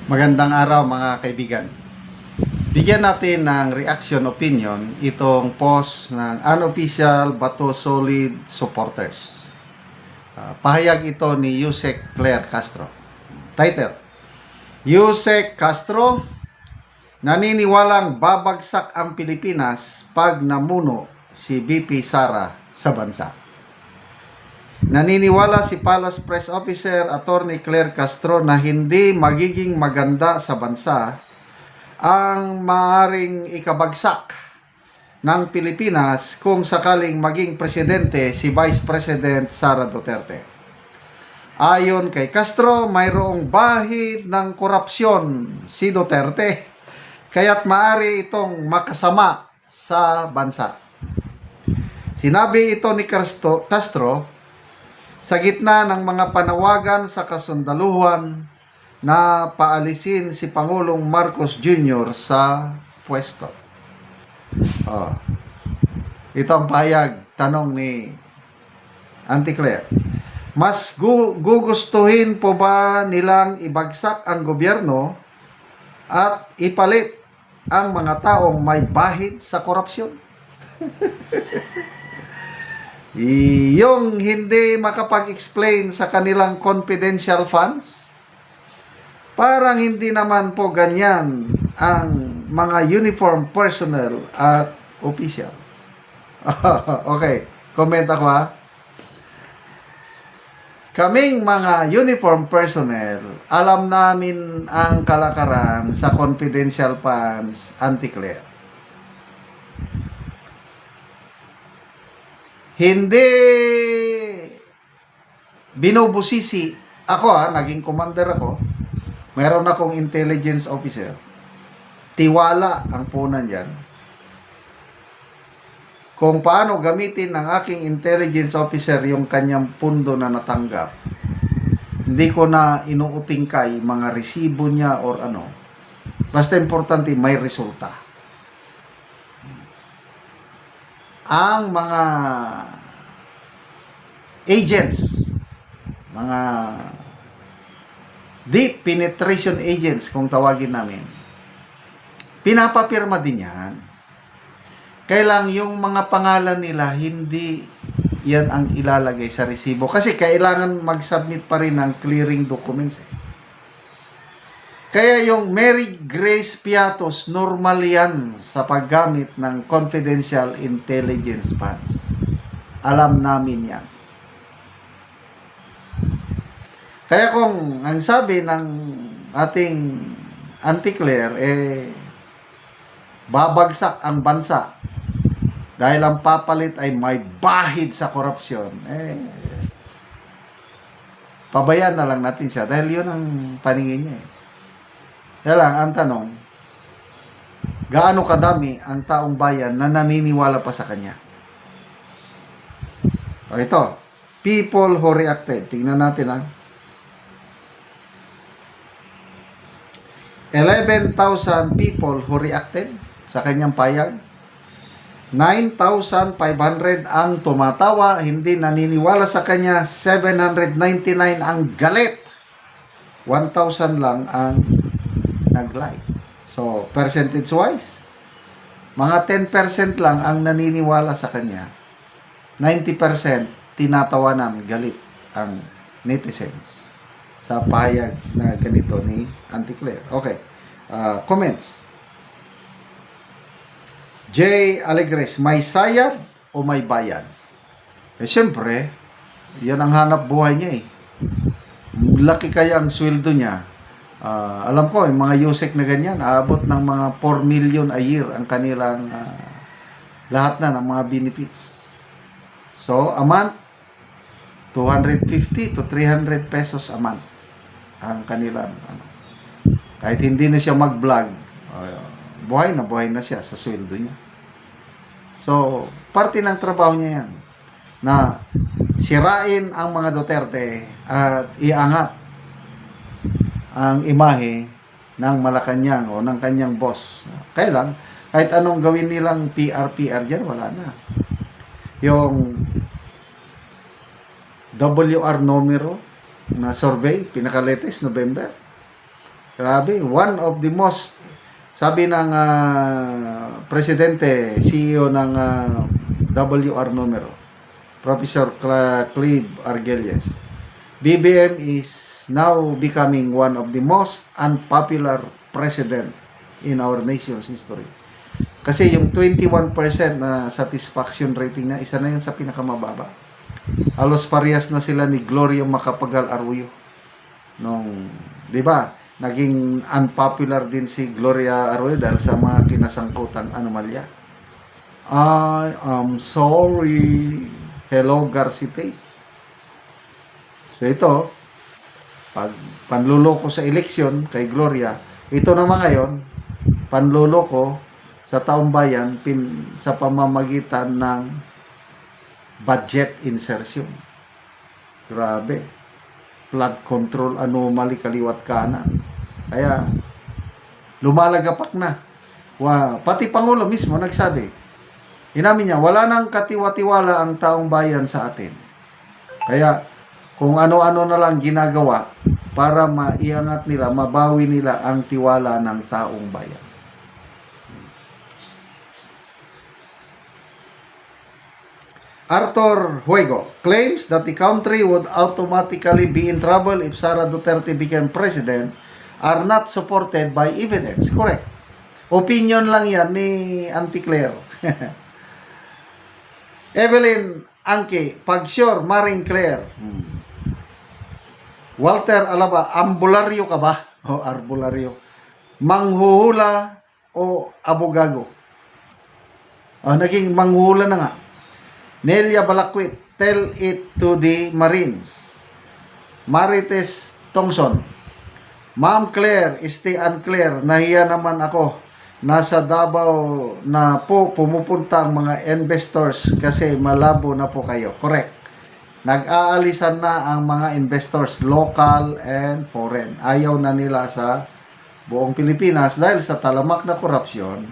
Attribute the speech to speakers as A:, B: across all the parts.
A: Magandang araw mga kaibigan. Bigyan natin ng reaction opinion itong post ng unofficial Bato Solid supporters. Pahayag ito ni Yusek Claire Castro. Title: Yusek Castro, naniniwalang babagsak ang Pilipinas pag namuno si VP Sara sa bansa. Naniniwala si Palace Press Officer Attorney Claire Castro na hindi magiging maganda sa bansa ang maaring ikabagsak ng Pilipinas kung sakaling maging presidente si Vice President Sara Duterte. Ayon kay Castro, mayroong bahid ng korupsyon si Duterte, kaya't maaari itong makasama sa bansa. Sinabi ito ni Castro sa gitna ng mga panawagan sa kasundaluhan na paalisin si Pangulong Marcos Jr. sa pwesto. Ito ang pahayag, tanong ni Auntie Claire. Mas gugustuhin po ba nilang ibagsak ang gobyerno at ipalit ang mga taong may bahid sa korupsyon? Yung hindi makapag-explain sa kanilang confidential funds, parang hindi naman po ganyan ang mga uniform personnel at officials. Okay, comment ako ha. Kaming mga uniform personnel, alam namin ang kalakaran sa confidential funds, Auntie Claire. Hindi binubusisi ako naging commander ako. Meron akong intelligence officer. Tiwala ang punan diyan. Kung paano gamitin ng aking intelligence officer yung kanyang pundo na natanggap. Hindi ko na inuutingkay mga resibo niya or ano. Basta importante may resulta. Ang mga agents, mga deep penetration agents kung tawagin namin, pinapapirma din yan. Kailang yung mga pangalan nila, hindi yan ang ilalagay sa resibo. Kasi kailangan mag-submit pa rin ng clearing documents. Kaya yung Mary Grace Piatos, normal yan sa paggamit ng confidential intelligence funds. Alam namin yan. Kaya kung ang sabi ng ating Auntie Claire, babagsak ang bansa dahil ang papalit ay may bahid sa korupsyon, pabayaan na lang natin siya dahil yun ang paningin niya. Kaya lang, ang tanong, gaano kadami ang taong bayan na naniniwala pa sa kanya? O ito, people who reacted. Tingnan natin 11,000 people who reacted sa kanyang payag. 9,500 ang tumatawa, hindi naniniwala sa kanya. 799 ang galit. 1,000 lang ang nag-like. So, percentage-wise, mga 10% lang ang naniniwala sa kanya. 90% tinatawanan, galit ang netizens sa pahayag na ganito ni Auntie Claire. Okay. Comments. J. Alegres, may sayad o may bayad? Siyempre, yan ang hanap buhay niya Laki kaya ang sweldo niya. Alam ko, yung mga Yusek na ganyan, aabot ng mga 4 million a year ang kanilang lahat na ng mga benefits. So, a month, 250 to 300 pesos a month ang kanilang kahit hindi na siya mag-vlog, buhay na siya sa sweldo niya. So, parte ng trabaho niya yan na sirain ang mga Duterte at iangat ang imahe ng Malacanang o ng kanyang boss. Kaya lang, kahit anong gawin nilang PR dyan, wala na. Yung WR numero na survey, pinaka-latest, November, Grabe, one of the most, sabi ng presidente, CEO ng WR numero, Professor Clive Argelies, BBM is now becoming one of the most unpopular president in our nation's history. Kasi yung 21% na satisfaction rating na, isa na yun sa pinakamababa. Halos parehas na sila ni Gloria Macapagal Arroyo. Di ba? Naging unpopular din si Gloria Arroyo dahil sa mga kinasangkutang anomalya. I am sorry. Hello, Garcite. So ito, pag panluloko sa eleksyon kay Gloria, ito naman ngayon, panluloko sa taong bayan sa pamamagitan ng budget insertion. Grabe. Flood control anomaly kaliwat kanan. Kaya lumalagapak na. Pati Pangulo mismo nagsabi, inamin niya, wala nang katiwa-tiwala ang taong bayan sa atin. Kaya kung ano-ano na lang ginagawa para maiangat nila, mabawi nila ang tiwala ng taong bayan. Arthur Juego claims that the country would automatically be in trouble if Sara Duterte became president are not supported by evidence. Correct. Opinion lang yan ni Auntie Claire. Evelyn Anke, Pagsure, Maring Claire. Walter Alaba, ambularyo ka ba? O arbularyo. Manghuhula o abogago? Naging manghuhula na nga. Nelia Balakwit, tell it to the Marines. Marites Thompson, Ma'am Claire, stay unclear. Nahiya naman ako. Nasa Davao na po pumupunta ang mga investors kasi malabo na po kayo. Correct. Nag-aalisan na ang mga investors, local and foreign. Ayaw na nila sa buong Pilipinas dahil sa talamak na korupsyon.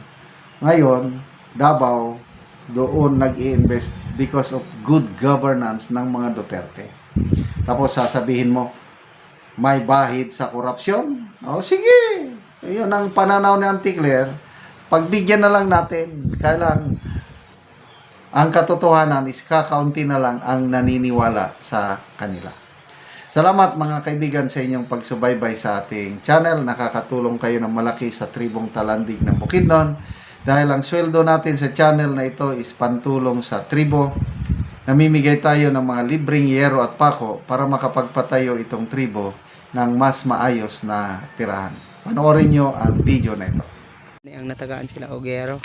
A: Ngayon, Davao, doon nag-i-invest because of good governance ng mga Duterte. Tapos sasabihin mo, may bahid sa korupsyon? O sige, yun ang pananaw ni Auntie Claire. Pagbigyan na lang natin, kailang ang katotohanan is kakaunti na lang ang naniniwala sa kanila. Salamat mga kaibigan sa inyong pagsubaybay sa ating channel. Nakakatulong kayo ng malaki sa tribong Talandig ng Bukidnon. Dahil ang sweldo natin sa channel na ito is pantulong sa tribo. Namimigay tayo ng mga libreng yero at pako para makapagpatayo itong tribo ng mas maayos na tirahan. Panoorin nyo ang video na ito.
B: Ang natagaan sila Ogero.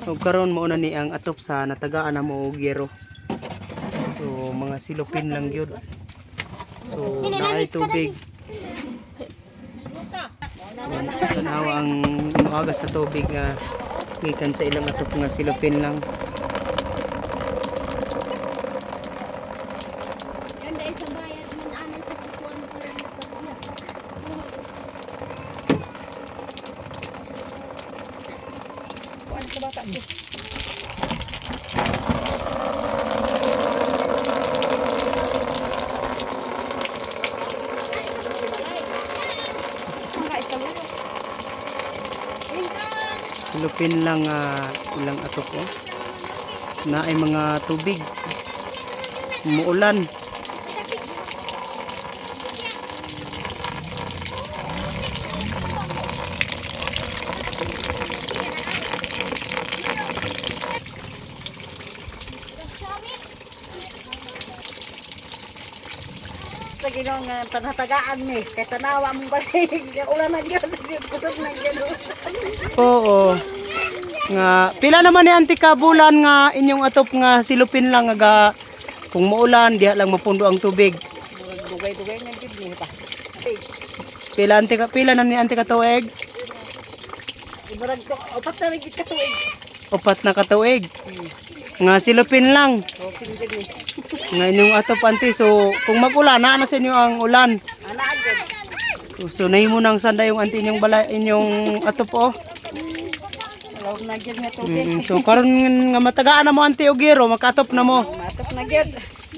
B: Ug karon mo na ni ang atop sa natagaan na mo Ogero. So mga silupin lang gyud. So naay tubig. Tanaw ang maaga sa tubig nga gikan sa ilang atop nga silupin lang. Silupin lang ilang atop na ay mga tubig umuulan.
C: Sa ginong panatagaan ni kay tanawa mong balik ulan na gyud kusog na gyud.
B: Oo. Nga pila naman ni Auntie ka bulan nga inyong atop nga silupin lang nga kung muulan diha lang mapundo ang tubig.
C: Dugay-dugay na gyud ni pa.
B: Pila na ni Auntie ka tuig?
C: Ibarag to upat na gyud ka tuig.
B: 4 na ka tuig. Nga silupin lang.
C: Okay gyud ni.
B: Nga inyong atop Auntie. So kung mag-ulan na sa inyo ang ulan.
C: Ana gyud.
B: So nahimo nang sanda yung Auntie inyong balay inyong atop
C: Lawag na gyud nga tubig.
B: So karon nga matagaan na mo Auntie Ogero, makatop na mo.
C: Matok na gyud.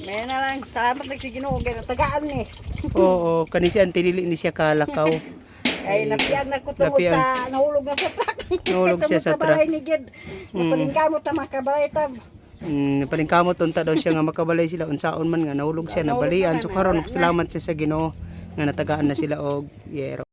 C: May na lang, salamat lang si Ginoo kay natagaan ni.
B: Oo, kani si Auntie Lili ni siya kalakaw.
C: Ay napiyag na ko tungod
B: Napiyag.
C: sa nahulog na sa truck.
B: Nahulog siya sa truck.
C: balay ni Gid. Napalingkamot ta makabalay ta.
B: Palingkamot unta daw siya nga makabalay sila unsaon man nga nahulog siya
C: Nahulog
B: nabalian.
C: na,
B: So karon
C: wala na.
B: salamat siya sa Ginoo nga natagaan na sila og yero.